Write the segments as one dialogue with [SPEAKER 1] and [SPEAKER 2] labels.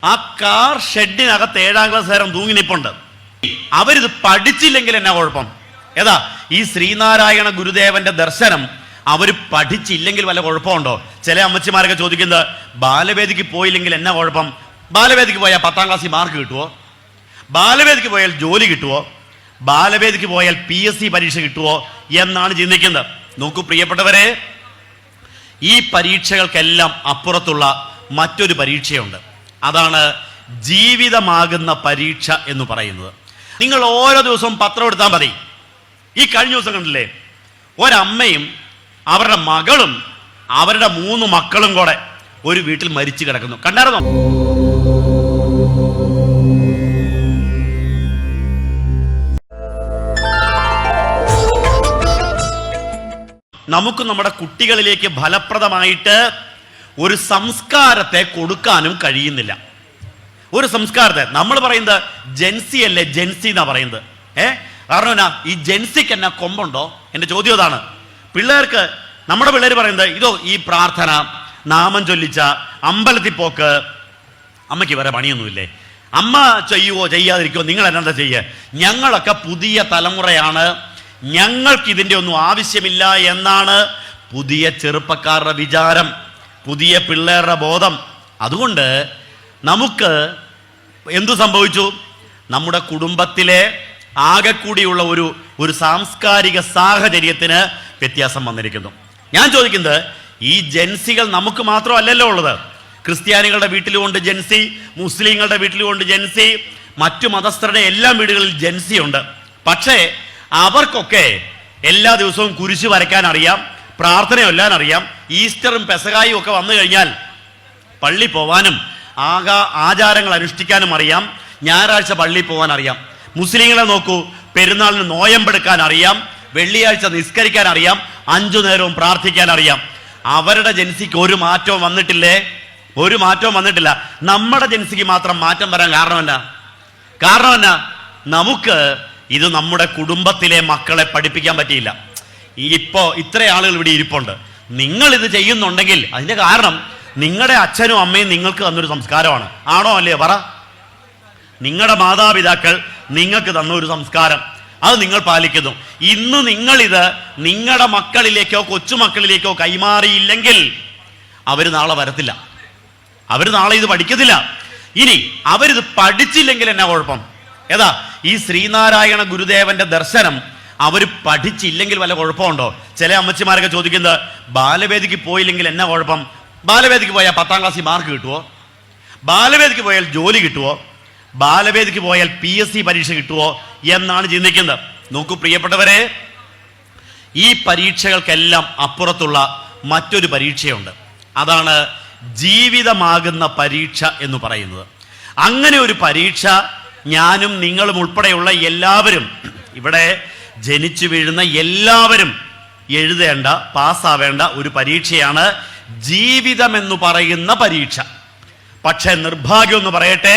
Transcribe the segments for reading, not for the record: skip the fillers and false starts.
[SPEAKER 1] ആ കാർ ഷെഡിനകത്ത് 7ാം ക്ലാസ്സുകാരൻ തൂങ്ങി നിപ്പുണ്ട്. അവരിത് പഠിച്ചില്ലെങ്കിൽ എന്നാ കുഴപ്പം? ഏതാ ഈ ശ്രീനാരായണ ഗുരുദേവന്റെ ദർശനം അവർ പഠിച്ചില്ലെങ്കിൽ വല്ല കുഴപ്പമുണ്ടോ? ചില അമ്മച്ചിമാരൊക്കെ ചോദിക്കുന്നത് ബാലവേദിക്ക് പോയില്ലെങ്കിൽ എന്നാ കുഴപ്പം? ബാലവേദിക്ക് പോയാൽ 10ാം ക്ലാസ്സിൽ മാർക്ക് കിട്ടുമോ? ബാലവേദിക്ക് പോയാൽ ജോലി കിട്ടുമോ? ബാലവേദിക്ക് പോയാൽ PSC പരീക്ഷ കിട്ടുമോ എന്നാണ് ചിന്തിക്കുന്നത്. നോക്കൂ പ്രിയപ്പെട്ടവരെ, ഈ പരീക്ഷകൾക്കെല്ലാം അപ്പുറത്തുള്ള മറ്റൊരു പരീക്ഷയുണ്ട്. അതാണ് ജീവിതമാകുന്ന പരീക്ഷ എന്ന് പറയുന്നത്. നിങ്ങൾ ഓരോ ദിവസവും പത്രം എടുത്താൽ മതി. ഈ കഴിഞ്ഞ ദിവസം കണ്ടില്ലേ, ഒരമ്മയും അവരുടെ മകളും അവരുടെ 3 മക്കളും കൂടെ ഒരു വീട്ടിൽ മരിച്ചു കിടക്കുന്നു. കണ്ടായിരുന്നോ? നമുക്ക് നമ്മുടെ കുട്ടികളിലേക്ക് ഫലപ്രദമായിട്ട് ഒരു സംസ്കാരത്തെ കൊടുക്കാനും കഴിയുന്നില്ല. ഒരു സംസ്കാരത്തെ നമ്മൾ പറയുന്നത് ജെൻസി അല്ലേ, ജെൻസി എന്നാ പറയുന്നത്. കാരണം എന്നാ, ഈ ജെൻസിക്ക് എന്നാ കൊമ്പുണ്ടോ? എൻ്റെ ചോദ്യം അതാണ്. പിള്ളേർക്ക്, നമ്മുടെ പിള്ളേർ പറയുന്നത് ഇതോ ഈ പ്രാർത്ഥന, നാമം ചൊല്ലിച്ച, അമ്പലത്തിൽ പോക്ക്. അമ്മയ്ക്ക് വേറെ പണിയൊന്നുമില്ലേ? അമ്മ ചെയ്യുവോ ചെയ്യാതിരിക്കുവോ? നിങ്ങൾ എന്താ ചെയ്യുക? ഞങ്ങളൊക്കെ പുതിയ തലമുറയാണ്, ഞങ്ങൾക്ക് ഇതിൻ്റെ ഒന്നും ആവശ്യമില്ല എന്നാണ് പുതിയ ചെറുപ്പക്കാരുടെ വിചാരം, പുതിയ പിള്ളേരുടെ ബോധം. അതുകൊണ്ട് നമുക്ക് എന്തു സംഭവിച്ചു? നമ്മുടെ കുടുംബത്തിലെ ആകെ കൂടിയുള്ള ഒരു സാംസ്കാരിക സാഹചര്യത്തിന് വ്യത്യാസം വന്നിരിക്കുന്നു. ഞാൻ ചോദിക്കുന്നത്, ഈ ജെൻസികൾ നമുക്ക് മാത്രമല്ലല്ലോ ഉള്ളത്. ക്രിസ്ത്യാനികളുടെ വീട്ടിലുമുണ്ട് ജെൻസി, മുസ്ലിങ്ങളുടെ വീട്ടിലുമുണ്ട് ജെൻസി, മറ്റു മതസ്ഥരുടെ എല്ലാ വീടുകളിൽ ജെൻസി ഉണ്ട്. പക്ഷേ അവർക്കൊക്കെ എല്ലാ ദിവസവും കുരിശ് വരയ്ക്കാൻ അറിയാം, പ്രാർത്ഥന ചൊല്ലാൻ അറിയാം, ഈസ്റ്ററും പെസഹായും ഒക്കെ വന്നു കഴിഞ്ഞാൽ പള്ളി പോവാനും ആചാരങ്ങൾ അനുഷ്ഠിക്കാനും അറിയാം, ഞായറാഴ്ച പള്ളിയിൽ പോകാൻ അറിയാം. മുസ്ലിങ്ങളെ നോക്കൂ, പെരുന്നാളിന് നോയമ്പെടുക്കാൻ അറിയാം, വെള്ളിയാഴ്ച നിസ്കരിക്കാൻ അറിയാം, 5 നേരവും പ്രാർത്ഥിക്കാൻ അറിയാം. അവരുടെ ജൻസിക്ക് ഒരു മാറ്റവും വന്നിട്ടില്ലേ? ഒരു മാറ്റവും വന്നിട്ടില്ല. നമ്മുടെ ജൻസിക്ക് മാത്രം മാറ്റം വരാൻ കാരണം എന്നാ? നമുക്ക് ഇത് നമ്മുടെ കുടുംബത്തിലെ മക്കളെ പഠിപ്പിക്കാൻ പറ്റിയില്ല. ഇപ്പോ ഇത്ര ആളുകൾ ഇവിടെ ഇരിപ്പുണ്ട്. നിങ്ങൾ ഇത് ചെയ്യുന്നുണ്ടെങ്കിൽ അതിന്റെ കാരണം നിങ്ങളുടെ അച്ഛനും അമ്മയും നിങ്ങൾക്ക് തന്നൊരു സംസ്കാരമാണ്. ആണോ അല്ലേ? പറ. നിങ്ങളുടെ മാതാപിതാക്കൾ നിങ്ങൾക്ക് തന്നൊരു സംസ്കാരം, അത് നിങ്ങൾ പാലിക്കുന്നു. ഇന്ന് നിങ്ങളിത് നിങ്ങളുടെ മക്കളിലേക്കോ കൊച്ചുമക്കളിലേക്കോ കൈമാറിയില്ലെങ്കിൽ അവർ നാളെ വരത്തില്ല, അവർ നാളെ ഇത് പഠിക്കത്തില്ല. ഇനി അവരിത് പഠിച്ചില്ലെങ്കിൽ എന്നാ കുഴപ്പം? ഏതാ ഈ ശ്രീനാരായണ ഗുരുദേവന്റെ ദർശനം അവർ പഠിച്ചില്ലെങ്കിൽ വല്ല കുഴപ്പമുണ്ടോ? ചില അമ്മച്ചിമാരൊക്കെ ചോദിക്കുന്നത് ബാലവേദിക്ക് പോയില്ലെങ്കിൽ എന്നാ കുഴപ്പം? ബാലവേദിക്ക് പോയാൽ 10ാം ക്ലാസ്സിൽ മാർക്ക് കിട്ടുമോ? ബാലവേദിക്ക് പോയാൽ ജോലി കിട്ടുമോ? ബാലവേദിക്ക് പോയാൽ PSC പരീക്ഷ കിട്ടുമോ എന്നാണ് ചിന്തിക്കുന്നത്. നോക്കൂ പ്രിയപ്പെട്ടവരെ, ഈ പരീക്ഷകൾക്കെല്ലാം അപ്പുറത്തുള്ള മറ്റൊരു പരീക്ഷയുണ്ട്. അതാണ് ജീവിതമാകുന്ന പരീക്ഷ എന്ന് പറയുന്നത്. അങ്ങനെ ഒരു പരീക്ഷ ഞാനും നിങ്ങളും ഉൾപ്പെടെയുള്ള എല്ലാവരും, ഇവിടെ ജനിച്ചു വീഴുന്ന എല്ലാവരും എഴുതേണ്ട, പാസ്സാവേണ്ട ഒരു പരീക്ഷയാണ് ജീവിതം എന്ന് പറയുന്ന പരീക്ഷ. പക്ഷെ നിർഭാഗ്യം എന്ന് പറയട്ടെ,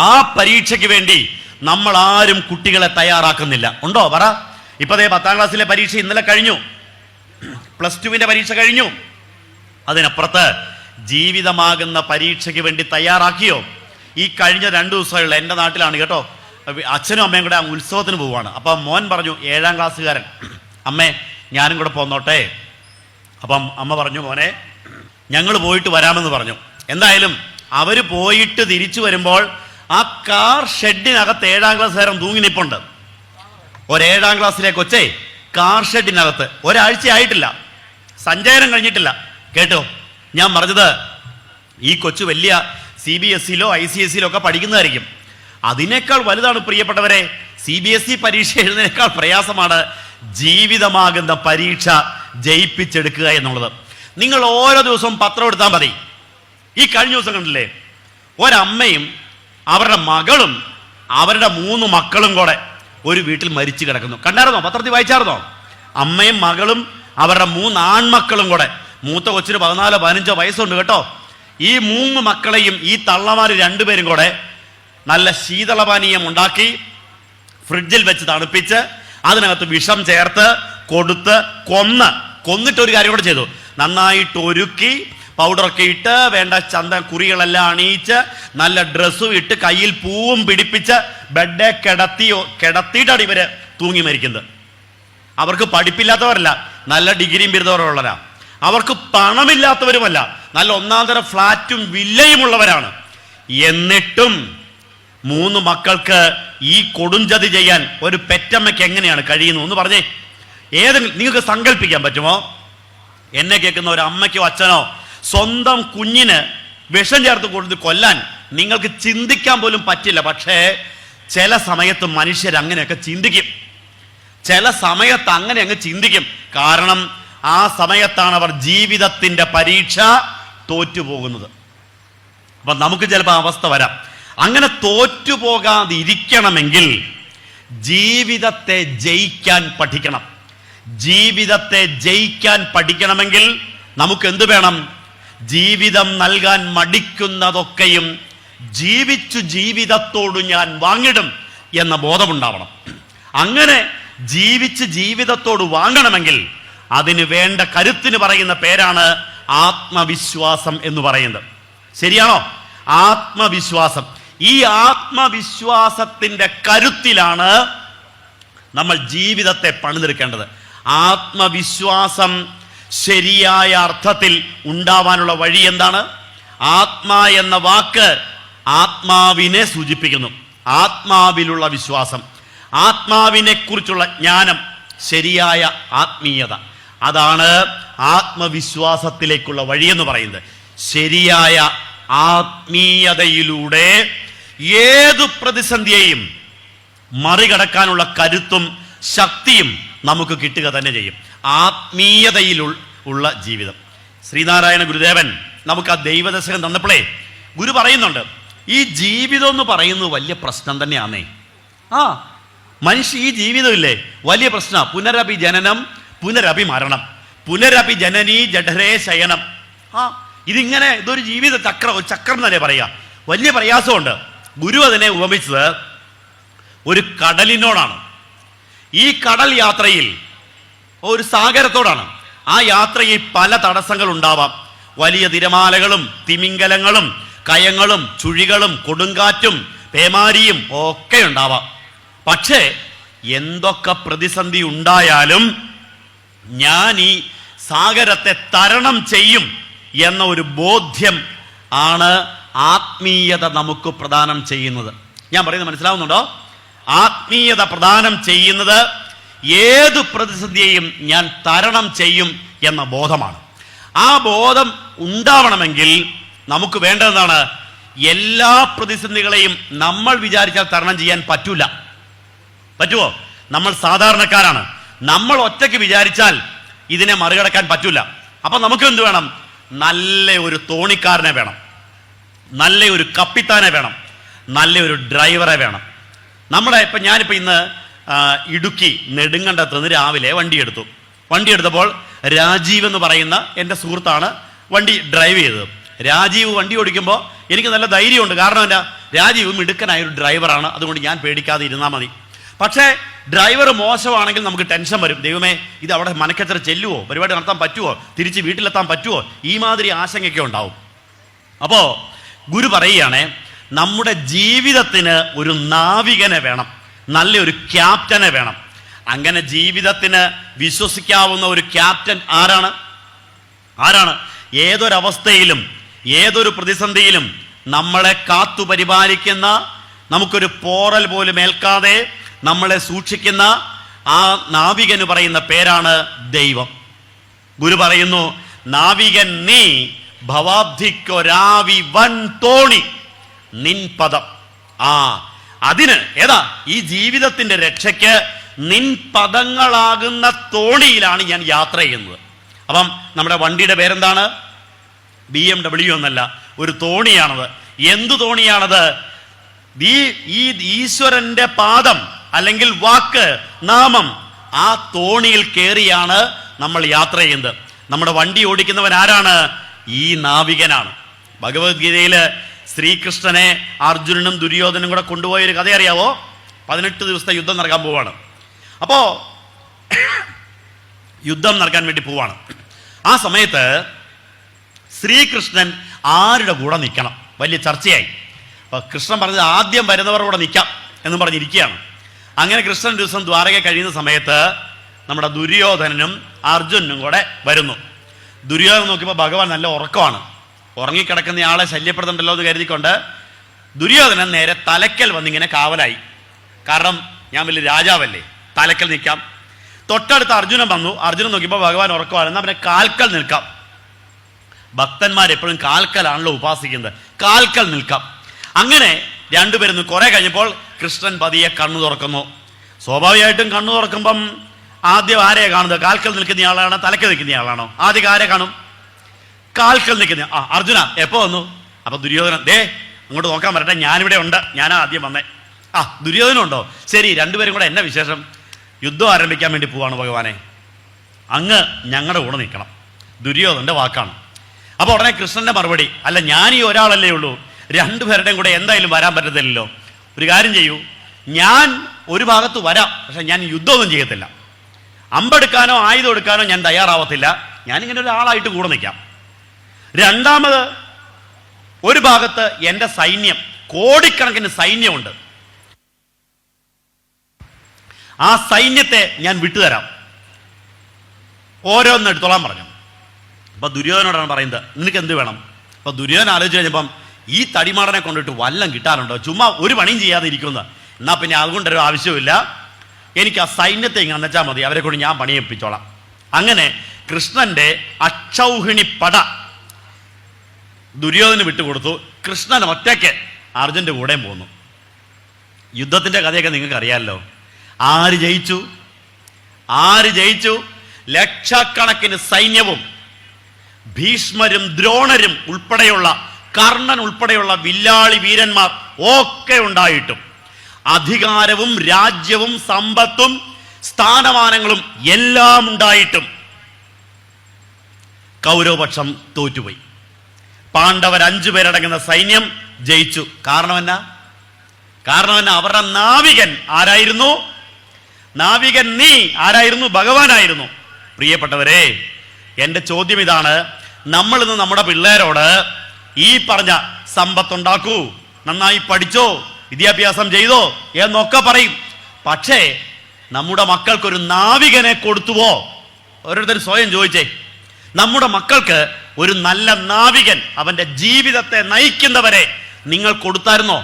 [SPEAKER 1] ആ പരീക്ഷയ്ക്ക് വേണ്ടി നമ്മൾ ആരും കുട്ടികളെ തയ്യാറാക്കുന്നില്ല. ഉണ്ടോ? പറ. ഇപ്പൊ 10ാം ക്ലാസ്സിലെ പരീക്ഷ ഇന്നലെ കഴിഞ്ഞു, +2വിന്റെ പരീക്ഷ കഴിഞ്ഞു. അതിനപ്പുറത്ത് ജീവിതമാകുന്ന പരീക്ഷയ്ക്ക് വേണ്ടി തയ്യാറാക്കിയോ? ഈ കഴിഞ്ഞ 2 ദിവസമുള്ള എൻ്റെ നാട്ടിലാണ് കേട്ടോ, അച്ഛനും അമ്മയും കൂടെ ഉത്സവത്തിന് പോവുകയാണ്. അപ്പം മോൻ പറഞ്ഞു, 7ാം ക്ലാസ്സുകാരൻ, അമ്മേ ഞാനും കൂടെ പോന്നോട്ടെ. അപ്പം അമ്മ പറഞ്ഞു, മോനെ ഞങ്ങൾ പോയിട്ട് വരാമെന്ന് പറഞ്ഞു. എന്തായാലും അവർ പോയിട്ട് തിരിച്ചു വരുമ്പോൾ ആ കാർ ഷെഡിനകത്ത് 7ാം ക്ലാസ്സുകാരൻ തൂങ്ങി നിപ്പുണ്ട്. 7ാം ക്ലാസ്സിലെ കൊച്ചേ കാർ ഷെഡിനകത്ത് ഒരാഴ്ച ആയിട്ടില്ല, സഞ്ചയനം കഴിഞ്ഞിട്ടില്ല. കേട്ടോ ഞാൻ പറഞ്ഞത്? ഈ കൊച്ചു വലിയ CBSE-ലോ ICSE-ലോ ഒക്കെ പഠിക്കുന്നതായിരിക്കും. അതിനേക്കാൾ വലുതാണ് പ്രിയപ്പെട്ടവരെ, CBSE പരീക്ഷ എഴുതുന്നതിനേക്കാൾ പ്രയാസമാണ് ജീവിതമാകുന്ന പരീക്ഷ ജയിപ്പിച്ചെടുക്കുക എന്നുള്ളത്. നിങ്ങൾ ഓരോ ദിവസവും പത്രം എടുത്താൽ മതി. ഈ കഴിഞ്ഞ ദിവസം കണ്ടില്ലേ, ഒരമ്മയും അവരുടെ മകളും അവരുടെ 3 മക്കളും കൂടെ ഒരു വീട്ടിൽ മരിച്ചു കിടക്കുന്നു. കണ്ടായിരുന്നോ? പത്രത്തിൽ വായിച്ചായിരുന്നോ? അമ്മയും മകളും അവരുടെ 3 ആൺമക്കളും കൂടെ. മൂത്ത കൊച്ചിന് 14-15 വയസ്സുണ്ട് കേട്ടോ. ഈ 3 മക്കളെയും ഈ തള്ളമാര് 2 പേരും കൂടെ നല്ല ശീതളപാനീയം ഉണ്ടാക്കി ഫ്രിഡ്ജിൽ വെച്ച് തണുപ്പിച്ച് അതിനകത്ത് വിഷം ചേർത്ത് കൊടുത്ത് കൊന്നിട്ട് ഒരു കാര്യം കൂടെ ചെയ്തു. നന്നായിട്ട് ഒരുക്കി പൗഡറൊക്കെ ഇട്ട് വേണ്ട കുറികളെല്ലാം അണിയിച്ച് നല്ല ഡ്രസ്സും ഇട്ട് കയ്യിൽ പൂവും പിടിപ്പിച്ച് ബെഡെ കിടത്തിയിട്ടാണ് ഇവര് തൂങ്ങി മരിക്കുന്നത്. അവർക്ക് പഠിപ്പില്ലാത്തവരല്ല, നല്ല ഡിഗ്രിയും ബിരുദമുള്ളവരാ. അവർക്ക് പണമില്ലാത്തവരുമല്ല, നല്ല ഒന്നാന്തര ഫ്ലാറ്റും വില്ലയും ഉള്ളവരാണ്. എന്നിട്ടും 3 മക്കൾക്ക് ഈ കൊടുംചതി ചെയ്യാൻ ഒരു പെറ്റമ്മയ്ക്ക് എങ്ങനെയാണ് കഴിയുന്നു എന്ന് പറഞ്ഞേ. നിങ്ങൾക്ക് സങ്കല്പിക്കാൻ പറ്റുമോ? എന്നെ കേൾക്കുന്ന ഒരു അമ്മയ്ക്കോ അച്ഛനോ സ്വന്തം കുഞ്ഞിന് വിഷം ചേർത്ത് കൊടുത്ത് കൊല്ലാൻ നിങ്ങൾക്ക് ചിന്തിക്കാൻ പോലും പറ്റില്ല. പക്ഷേ ചില സമയത്ത് മനുഷ്യർ അങ്ങനെയൊക്കെ ചിന്തിക്കും. ചില സമയത്ത് അങ്ങനെ അങ്ങ് ചിന്തിക്കും. കാരണം ആ സമയത്താണ് അവർ ജീവിതത്തിന്റെ പരീക്ഷ തോറ്റുപോകുന്നത്. അപ്പൊ നമുക്ക് ചിലപ്പോൾ അവസ്ഥ വരാം. അങ്ങനെ തോറ്റുപോകാതിരിക്കണമെങ്കിൽ ജീവിതത്തെ ജയിക്കാൻ പഠിക്കണം. ജീവിതത്തെ ജയിക്കാൻ പഠിക്കണമെങ്കിൽ നമുക്ക് എന്ത് വേണം? ജീവിതം നൽകാൻ മടിക്കുന്നതൊക്കെയും ജീവിച്ചു ജീവിതത്തോട് ഞാൻ വാങ്ങിടും എന്ന ബോധമുണ്ടാവണം. അങ്ങനെ ജീവിച്ച് ജീവിതത്തോട് വാങ്ങണമെങ്കിൽ അതിന് വേണ്ട കരുത്തിന് പറയുന്ന പേരാണ് ആത്മവിശ്വാസം എന്ന് പറയുന്നത്. ശരിയാണോ? ആത്മവിശ്വാസം. ഈ ആത്മവിശ്വാസത്തിന്റെ കരുത്തിലാണ് നമ്മൾ ജീവിതത്തെ പണിതെടുക്കേണ്ടത്. ആത്മവിശ്വാസം ശരിയായ അർത്ഥത്തിൽ ഉണ്ടാവാനുള്ള വഴി എന്താണ്? ആത്മാ എന്ന വാക്ക് ആത്മാവിനെ സൂചിപ്പിക്കുന്നു. ആത്മാവിലുള്ള വിശ്വാസം, ആത്മാവിനെ കുറിച്ചുള്ള ജ്ഞാനം, ശരിയായ ആത്മീയത, അതാണ് ആത്മവിശ്വാസത്തിലേക്കുള്ള വഴിയെന്ന് പറയുന്നത്. ശരിയായ ആത്മീയതയിലൂടെ ഏതു പ്രതിസന്ധിയെയും മറികടക്കാനുള്ള കരുത്തും ശക്തിയും നമുക്ക് കിട്ടുക തന്നെ ചെയ്യും. ആത്മീയതയിലുള്ള ജീവിതം. ശ്രീനാരായണ ഗുരുദേവൻ നമുക്ക് ആ ദൈവദശകം തന്നപ്പോഴേ ഗുരു പറയുന്നുണ്ട്, ഈ ജീവിതം എന്ന് പറയുന്നത് വലിയ പ്രശ്നം തന്നെയാണേ. മനുഷ്യ ഈ ജീവിതമില്ലേ വലിയ പ്രശ്നമാണ്. പുനരപി ജനനം പുനരപി മരണം, പുനരപി ജനനീ ജഠരേ ശയനം. ഇതിങ്ങനെ ഇതൊരു ജീവിത ചക്രം എന്നല്ലേ പറയാ. വലിയ പ്രയാസമുണ്ട്. ഗുരു അതിനെ ഉപമിച്ചത് ഒരു കടലിനോടാണ്. ഈ കടൽ യാത്രയിൽ ഒരു സാഗരത്തോടാണ്. ആ യാത്രയിൽ പല തടസ്സങ്ങൾ ഉണ്ടാവാം. വലിയ തിരമാലകളും തിമിംഗലങ്ങളും കയങ്ങളും ചുഴികളും കൊടുങ്കാറ്റും പേമാരിയും ഒക്കെ ഉണ്ടാവാം. പക്ഷേ എന്തൊക്കെ പ്രതിസന്ധി ഉണ്ടായാലും ഞാൻ ഈ സാഗരത്തെ തരണം ചെയ്യും എന്ന ഒരു ബോധ്യം ആണ് ആത്മീയത നമുക്ക് പ്രദാനം ചെയ്യുന്നത്. ഞാൻ പറയുന്നത് മനസ്സിലാവുന്നുണ്ടോ? ആത്മീയത പ്രദാനം ചെയ്യുന്നത് ഏതു പ്രതിസന്ധിയെയും ഞാൻ തരണം ചെയ്യും എന്ന ബോധമാണ്. ആ ബോധം ഉണ്ടാവണമെങ്കിൽ നമുക്ക് വേണ്ടതെന്താണ്? എല്ലാ പ്രതിസന്ധികളെയും നമ്മൾ വിചാരിച്ചാൽ തരണം ചെയ്യാൻ പറ്റൂല. പറ്റുമോ? നമ്മൾ സാധാരണക്കാരാണ്. നമ്മൾ ഒറ്റയ്ക്ക് വിചാരിച്ചാൽ ഇതിനെ മറികടക്കാൻ പറ്റൂല. അപ്പൊ നമുക്ക് എന്ത് വേണം? നല്ല ഒരു തോണിക്കാരനെ വേണം, നല്ല ഒരു കപ്പിത്താനെ വേണം, നല്ല ഒരു ഡ്രൈവറെ വേണം. ഞാനിപ്പോ ഇന്ന് ഇടുക്കി നെടുങ്കണ്ടത്ത് നിന്ന് രാവിലെ വണ്ടിയെടുത്തപ്പോൾ രാജീവ് എന്ന് പറയുന്ന എൻ്റെ സുഹൃത്താണ് വണ്ടി ഡ്രൈവ് ചെയ്തത്. രാജീവ് വണ്ടി ഓടിക്കുമ്പോൾ എനിക്ക് നല്ല ധൈര്യമുണ്ട്. കാരണം എന്താ? രാജീവ് മിടുക്കനായ ഒരു ഡ്രൈവറാണ്. അതുകൊണ്ട് ഞാൻ പേടിക്കാതെ ഇരുന്നാൽ മതി. പക്ഷേ ഡ്രൈവർ മോശമാണെങ്കിൽ നമുക്ക് ടെൻഷൻ വരും. ദൈവമേ, ഇത് അവിടെ മനക്കച്ചറ ചെല്ലുവോ, പരിപാടി നടത്താൻ പറ്റുമോ, തിരിച്ച് വീട്ടിലെത്താൻ പറ്റുമോ, ഈ മാതിരി ആശങ്കയൊക്കെ ഉണ്ടാവും. അപ്പോൾ ഗുരു പറയുകയാണേ, നമ്മുടെ ജീവിതത്തിന് ഒരു നാവികനെ വേണം, നല്ലൊരു ക്യാപ്റ്റനെ വേണം. അങ്ങനെ ജീവിതത്തിന് വിശ്വസിക്കാവുന്ന ഒരു ക്യാപ്റ്റൻ ആരാണ്? ഏതൊരവസ്ഥയിലും ഏതൊരു പ്രതിസന്ധിയിലും നമ്മളെ കാത്തു പരിപാലിക്കുന്ന, നമുക്കൊരു പോറൽ പോലും ഏൽക്കാതെ നമ്മളെ സൂക്ഷിക്കുന്ന ആ നാവികന് പറയുന്ന പേരാണ് ദൈവം. ഗുരു പറയുന്നു, നാവികൻ നീ ഭവാബ്ധിക്കൊരാവി വൻ തോണി നിൻ പദം. അതിന് ഏതാ? ഈ ജീവിതത്തിന്റെ രക്ഷയ്ക്ക് നിൻ പദങ്ങളാകുന്ന തോണിയിലാണ് ഞാൻ യാത്ര ചെയ്യുന്നത്. അപ്പം നമ്മുടെ വണ്ടിയുടെ പേരെന്താണ്? BMW എന്നല്ല, ഒരു തോണിയാണത്. എന്തു തോണിയാണത്? ഈ ഈശ്വരന്റെ പാദം അല്ലെങ്കിൽ വാക്ക്, നാമം, ആ തോണിയിൽ കയറിയാണ് നമ്മൾ യാത്ര ചെയ്യുന്നത്. നമ്മുടെ വണ്ടി ഓടിക്കുന്നവൻ ആരാണ്? ഈ നാവികനാണ്. ഭഗവത്ഗീതയില് ശ്രീകൃഷ്ണനെ അർജുനനും ദുര്യോധനും കൂടെ കൊണ്ടുപോയൊരു കഥ അറിയാവോ? 18 ദിവസത്തെ യുദ്ധം നടക്കാൻ പോവാണ്. അപ്പോ യുദ്ധം നടക്കാൻ വേണ്ടി പോവാണ്. ആ സമയത്ത് ശ്രീകൃഷ്ണൻ ആരുടെ കൂടെ നിൽക്കണം? വലിയ ചർച്ചയായി. അപ്പൊ കൃഷ്ണൻ പറഞ്ഞത് ആദ്യം വരുന്നവരുടെ കൂടെ നിൽക്കാം എന്ന് പറഞ്ഞിരിക്കുകയാണ്. അങ്ങനെ കൃഷ്ണൻ ഒരു ദിവസം ദ്വാരക കഴിയുന്ന സമയത്ത് നമ്മുടെ ദുര്യോധനനും അർജുനനും കൂടെ വരുന്നു. ദുര്യോധനൻ നോക്കിയപ്പോൾ ഭഗവാൻ നല്ല ഉറക്കമാണ്. ഉറങ്ങിക്കിടക്കുന്നയാളെ ശല്യപ്പെടുത്തുണ്ടല്ലോ എന്ന് കരുതിക്കൊണ്ട് ദുര്യോധനൻ നേരെ തലക്കൽ വന്നിങ്ങനെ കാവലായി. കാരണം ഞാൻ വലിയ രാജാവല്ലേ, തലക്കൽ നിൽക്കാം. തൊട്ടടുത്ത് അർജുനൻ വന്നു. അർജുനൻ നോക്കിയപ്പോൾ ഭഗവാൻ ഉറക്കമാണ്. എന്നാൽ പിന്നെ കാൽക്കൽ നിൽക്കാം. ഭക്തന്മാരെപ്പോഴും കാൽക്കലാണല്ലോ ഉപാസിക്കുന്നത്. കാൽക്കൽ നിൽക്കാം. അങ്ങനെ രണ്ടുപേരും കുറെ കഴിഞ്ഞപ്പോൾ കൃഷ്ണൻ പതിയെ കണ്ണു തുറക്കുന്നു. സ്വാഭാവികമായിട്ടും കണ്ണു തുറക്കുമ്പം ആദ്യം ആരെയാണ് കാണുന്നത്? കാൽക്കൽ നിൽക്കുന്നയാളാണോ തലക്കൽ നിൽക്കുന്നയാളാണോ? ആദ്യം ആരെ കാണും? കാൽക്കൽ നിൽക്കുന്ന. അർജുന എപ്പോ വന്നു? അപ്പൊ ദുര്യോധനൻ, ദേ അങ്ങോട്ട് നോക്കാൻ വരട്ടെ, ഞാനിവിടെ ഉണ്ട്, ഞാനാ ആദ്യം വന്നേ. ദുര്യോധനം ഉണ്ടോ? ശരി, രണ്ടുപേരും കൂടെ എന്നെ വിശേഷം? യുദ്ധം ആരംഭിക്കാൻ വേണ്ടി പോവാണ് ഭഗവാനെ, അങ്ങ് ഞങ്ങളുടെ കൂടെ നിൽക്കണം. ദുര്യോധനന്റെ വാക്കാണ്. അപ്പൊ ഉടനെ കൃഷ്ണന്റെ മറുപടി, അല്ല ഞാൻ ഈ ഒരാളല്ലേ ഉള്ളൂ, രണ്ടുപേരുടെയും കൂടെ എന്തായാലും വരാൻ പറ്റത്തില്ലല്ലോ. ഒരു കാര്യം ചെയ്യൂ, ഞാൻ ഒരു ഭാഗത്ത് വരാം, പക്ഷെ ഞാൻ യുദ്ധമൊന്നും ചെയ്യത്തില്ല. അമ്പെടുക്കാനോ ആയുധം എടുക്കാനോ ഞാൻ തയ്യാറാവത്തില്ല. ഞാനിങ്ങനെ ഒരാളായിട്ട് കൂടെ നിൽക്കാം. രണ്ടാമത്, ഒരു ഭാഗത്ത് എൻ്റെ സൈന്യം, കോടിക്കണക്കിന് സൈന്യമുണ്ട്, ആ സൈന്യത്തെ ഞാൻ വിട്ടുതരാം, ഓരോന്ന് എടുത്തോളാൻ പറഞ്ഞു. അപ്പൊ ദുര്യോധനോടാണ് പറയുന്നത്, നിനക്ക് എന്ത് വേണം? അപ്പൊ ദുര്യോധനൻ ആലോചിച്ച് കഴിഞ്ഞപ്പം ഈ തടിമാടനെ കൊണ്ടിട്ട് വല്ലം കിട്ടാനുണ്ടോ? ചുമ്മാ ഒരു പണിയും ചെയ്യാതെ ഇരിക്കുന്ന, എന്നാ പിന്നെ അതുകൊണ്ടൊരു ആവശ്യമില്ല, എനിക്ക് ആ സൈന്യത്തെ ഇങ്ങനെ വെച്ചാൽ മതി, അവരെ കൊണ്ട് ഞാൻ പണിയെപ്പിച്ചോളാം. അങ്ങനെ കൃഷ്ണന്റെ അക്ഷൗഹിണി പട ദുര്യോധന് വിട്ടുകൊടുത്തു. കൃഷ്ണൻ ഒറ്റയ്ക്ക് അർജുന്റെ കൂടെയും പോന്നു. യുദ്ധത്തിന്റെ കഥയൊക്കെ നിങ്ങൾക്ക് അറിയാമല്ലോ. ആര് ജയിച്ചു? ആര് ജയിച്ചു? ലക്ഷക്കണക്കിന് സൈന്യവും ഭീഷ്മരും ദ്രോണരും ഉൾപ്പെടെയുള്ള, കർണൻ ഉൾപ്പെടെയുള്ള വില്ലാളി വീരന്മാർ ഒക്കെ ഉണ്ടായിട്ടും, അധികാരവും രാജ്യവും സമ്പത്തും സ്ഥാനമാനങ്ങളും എല്ലാം ഉണ്ടായിട്ടും കൗരവപക്ഷം തോറ്റുപോയി. പാണ്ഡവർ 5 പേരടങ്ങുന്ന സൈന്യം ജയിച്ചു. കാരണം എന്നാ? അവരുടെ നാവികൻ ആരായിരുന്നു? നാവികൻ നീ ആരായിരുന്നു? ഭഗവാനായിരുന്നു. പ്രിയപ്പെട്ടവരെ, എൻ്റെ ചോദ്യം ഇതാണ്, നമ്മളിന്ന് നമ്മുടെ പിള്ളേരോട് ഈ പറഞ്ഞ സമ്പത്തുണ്ടാക്കൂ, നന്നായി പഠിച്ചോ, വിദ്യാഭ്യാസം ചെയ്തോ എന്നൊക്കെ പറയും. പക്ഷേ നമ്മുടെ മക്കൾക്കൊരു നാവികനെ കൊടുത്തുവോ? ഓരോരുത്തർ സ്വയം ചോദിച്ചേ. നമ്മുടെ മക്കൾക്ക് ഒരു നല്ല നാവികൻ, അവന്റെ ജീവിതത്തെ നയിക്കുന്നവരെ നിങ്ങൾ കൊടുത്തായിരുന്നോ?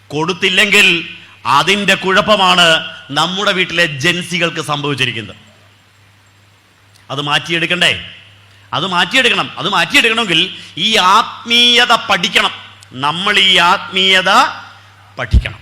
[SPEAKER 1] കൊടുത്തില്ലെങ്കിൽ അതിൻ്റെ കുഴപ്പമാണ് നമ്മുടെ വീട്ടിലെ ജൻസികൾക്ക് സംഭവിച്ചിരിക്കുന്നത്. അത് മാറ്റിയെടുക്കണ്ടേ? അത് മാറ്റിയെടുക്കണമെങ്കിൽ ഈ ആത്മീയത പഠിക്കണം. നമ്മൾ ഈ ആത്മീയത പഠിക്കണം.